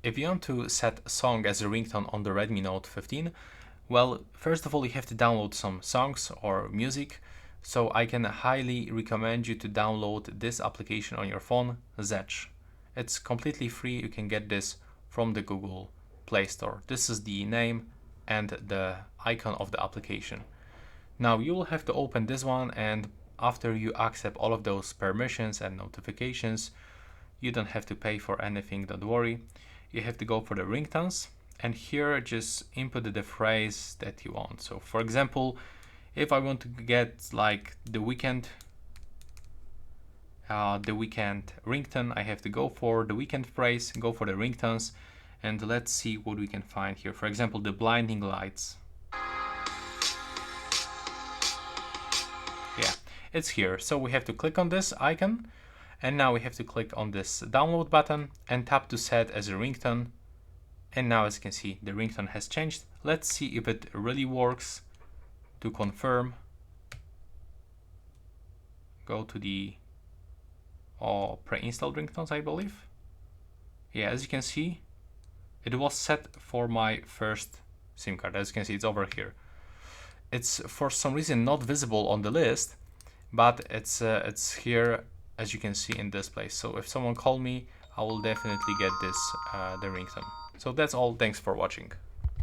if you want to set a song as a ringtone on the Redmi Note 15, well, first of all, you have to download some songs or music. So I can highly recommend you to download this application on your phone, Zedge. It's completely free. You can get this from the Google Play Store. This is the name and the icon of the application. Now you will have to open this one, and after you accept all of those permissions and notifications, you don't have to pay for anything, don't worry. You have to go for the ringtones, and here just input the phrase that you want. So for example, if I want to get like the weekend ringtone, I have to go for the weekend phrase, go for the ringtones, and let's see what we can find here. For example, the blinding lights. Yeah, it's here. So we have to click on this icon, and now we have to click on this download button and tap to set as a ringtone. And now, as you can see, the ringtone has changed. Let's see if it really works. To confirm, go to the pre-installed ringtones, I believe. Yeah, as you can see, it was set for my first SIM card. As you can see, it's over here. It's for some reason not visible on the list, but it's here, as you can see, in this place. So if someone called me, I will definitely get this the ringtone. So that's all. Thanks for watching.